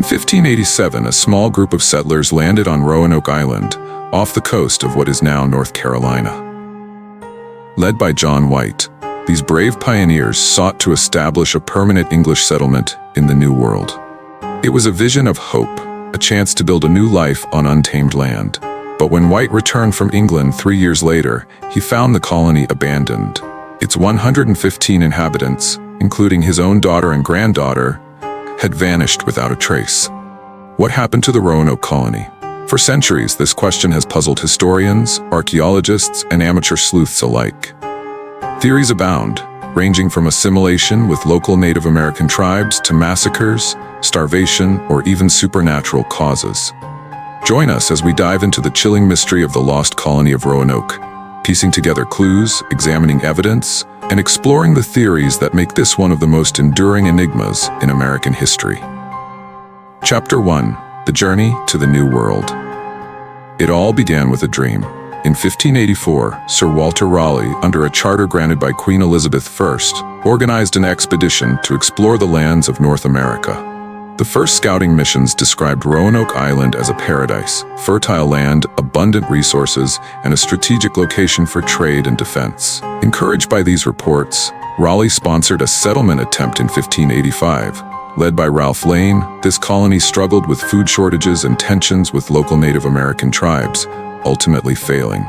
1587, a small group of settlers landed on Roanoke Island, off the coast of what is now North Carolina. Led by John White, these brave pioneers sought to establish a permanent English settlement in the New World. It was a vision of hope, a chance to build a new life on untamed land. But when White returned from England 3 years later, he found the colony abandoned. Its 115 inhabitants, including his own daughter and granddaughter, had vanished without a trace. What happened to the Roanoke colony? For centuries, this question has puzzled historians, archaeologists, and amateur sleuths alike. Theories abound, ranging from assimilation with local Native American tribes to massacres, starvation, or even supernatural causes. Join us as we dive into the chilling mystery of the Lost Colony of Roanoke, piecing together clues, examining evidence, and exploring the theories that make this one of the most enduring enigmas in American history. Chapter 1: The Journey to the New World. It all began with a dream. In 1584, Sir Walter Raleigh, under a charter granted by Queen Elizabeth I, organized an expedition to explore the lands of North America. The first scouting missions described Roanoke Island as a paradise, fertile land, abundant resources, and a strategic location for trade and defense. Encouraged by these reports, Raleigh sponsored a settlement attempt in 1585. Led by Ralph Lane, this colony struggled with food shortages and tensions with local Native American tribes, ultimately failing.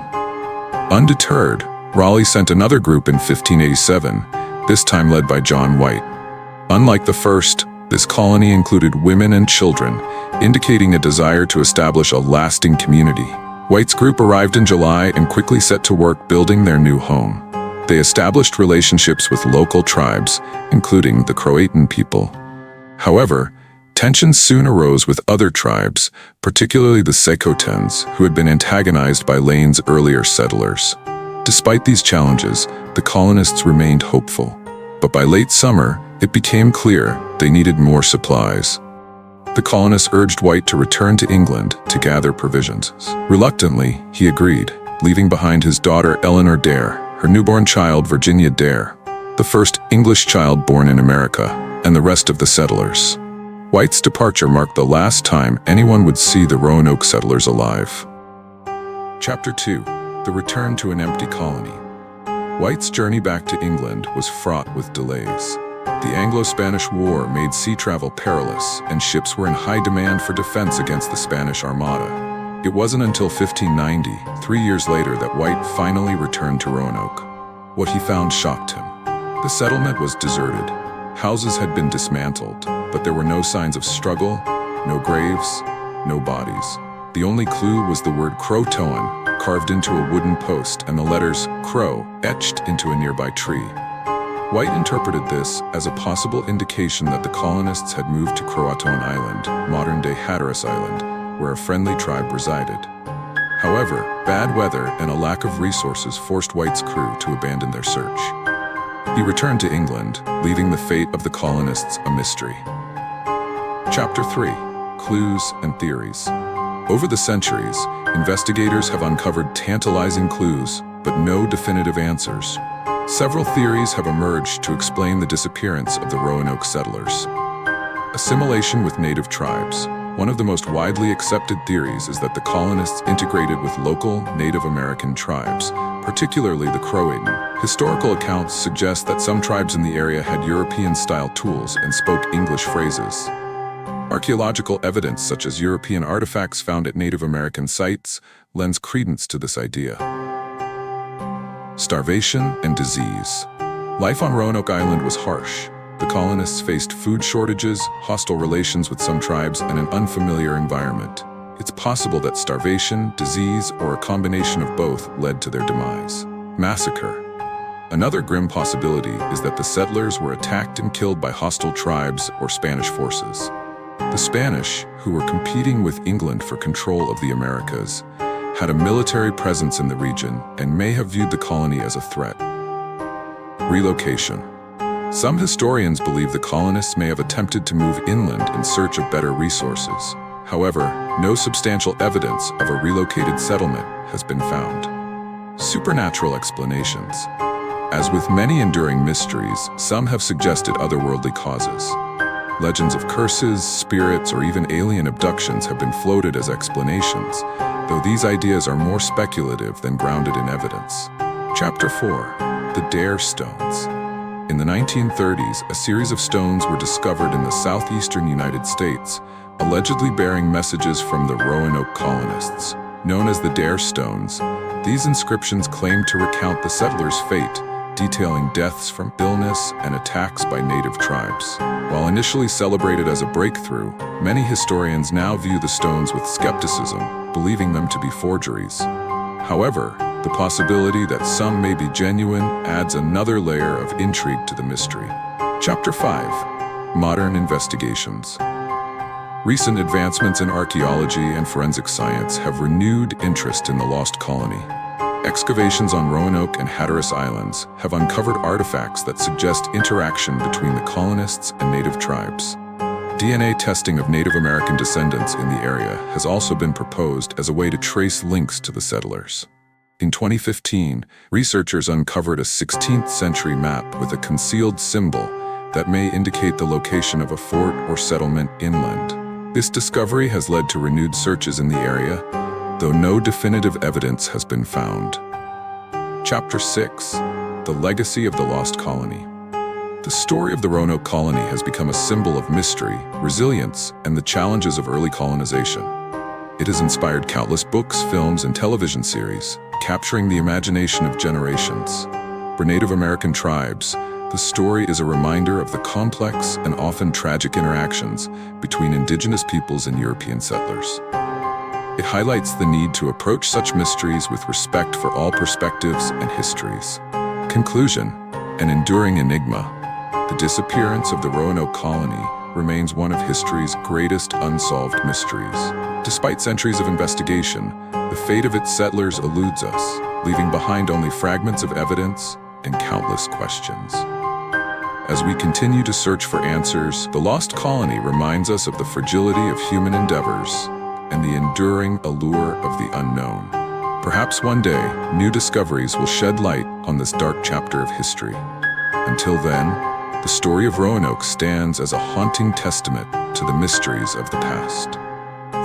Undeterred, Raleigh sent another group in 1587, this time led by John White. Unlike the first, this colony included women and children, indicating a desire to establish a lasting community. White's group arrived in July and quickly set to work building their new home. They established relationships with local tribes, including the CROATOAN people. However, tensions soon arose with other tribes, particularly the CROATOANs, who had been antagonized by Lane's earlier settlers. Despite these challenges, the colonists remained hopeful. But by late summer, it became clear they needed more supplies. The colonists urged White to return to England to gather provisions. Reluctantly, he agreed, leaving behind his daughter Eleanor Dare, her newborn child Virginia Dare, the first English child born in America, and the rest of the settlers. White's departure marked the last time anyone would see the Roanoke settlers alive. Chapter 2: The Return to an Empty Colony. White's journey back to England was fraught with delays. The Anglo-Spanish War made sea travel perilous, and ships were in high demand for defense against the Spanish Armada. It wasn't until 1590, 3 years later, that White finally returned to Roanoke. What he found shocked him. The settlement was deserted. Houses had been dismantled, but there were no signs of struggle, no graves, no bodies. The only clue was the word CROATOAN, carved into a wooden post, and the letters CRO etched into a nearby tree. White interpreted this as a possible indication that the colonists had moved to CROATOAN Island, modern-day Hatteras Island, where a friendly tribe resided. However, bad weather and a lack of resources forced White's crew to abandon their search. He returned to England, leaving the fate of the colonists a mystery. Chapter 3: Clues and Theories. Over the centuries, investigators have uncovered tantalizing clues, but no definitive answers. Several theories have emerged to explain the disappearance of the Roanoke settlers. Assimilation with native tribes. One of the most widely accepted theories is that the colonists integrated with local Native American tribes, particularly the CROATOAN. Historical accounts suggest that some tribes in the area had European-style tools and spoke English phrases. Archaeological evidence, such as European artifacts found at Native American sites, lends credence to this idea. Starvation and disease. Life on Roanoke Island was harsh. The colonists faced food shortages, hostile relations with some tribes, and an unfamiliar environment. It's possible that starvation, disease, or a combination of both led to their demise. Massacre. Another grim possibility is that the settlers were attacked and killed by hostile tribes or Spanish forces. The Spanish, who were competing with England for control of the Americas, had a military presence in the region and may have viewed the colony as a threat. Relocation. Some historians believe the colonists may have attempted to move inland in search of better resources. However, no substantial evidence of a relocated settlement has been found. Supernatural explanations. As with many enduring mysteries, some have suggested otherworldly causes. Legends of curses, spirits, or even alien abductions have been floated as explanations, though these ideas are more speculative than grounded in evidence. Chapter 4. The DAR Stones. In the 1930s, a series of stones were discovered in the southeastern United States, allegedly bearing messages from the Roanoke colonists. Known as the DAR Stones, these inscriptions claim to recount the settlers' fate, detailing deaths from illness and attacks by native tribes. While initially celebrated as a breakthrough, many historians now view the stones with skepticism, believing them to be forgeries. However, the possibility that some may be genuine adds another layer of intrigue to the mystery. Chapter 5. Modern Investigations. Recent advancements in archaeology and forensic science have renewed interest in the Lost Colony. Excavations on Roanoke and Hatteras Islands have uncovered artifacts that suggest interaction between the colonists and native tribes. DNA testing of Native American descendants in the area has also been proposed as a way to trace links to the settlers. In 2015, researchers uncovered a 16th century map with a concealed symbol that may indicate the location of a fort or settlement inland. This discovery has led to renewed searches in the area, though no definitive evidence has been found. Chapter 6. The Legacy of the Lost Colony. The story of the Roanoke colony has become a symbol of mystery, resilience, and the challenges of early colonization. It has inspired countless books, films, and television series, capturing the imagination of generations. For Native American tribes, the story is a reminder of the complex and often tragic interactions between indigenous peoples and European settlers. It highlights the need to approach such mysteries with respect for all perspectives and histories. Conclusion: an enduring enigma. The disappearance of the Roanoke colony remains one of history's greatest unsolved mysteries. Despite centuries of investigation, the fate of its settlers eludes us, leaving behind only fragments of evidence and countless questions. As we continue to search for answers, the Lost Colony reminds us of the fragility of human endeavors and the enduring allure of the unknown. Perhaps one day, new discoveries will shed light on this dark chapter of history. Until then, the story of Roanoke stands as a haunting testament to the mysteries of the past.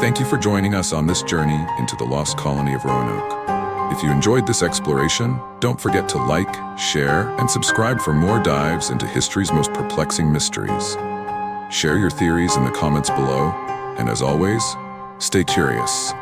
Thank you for joining us on this journey into the Lost Colony of Roanoke. If you enjoyed this exploration, don't forget to like, share, and subscribe for more dives into history's most perplexing mysteries. Share your theories in the comments below, and as always, stay curious.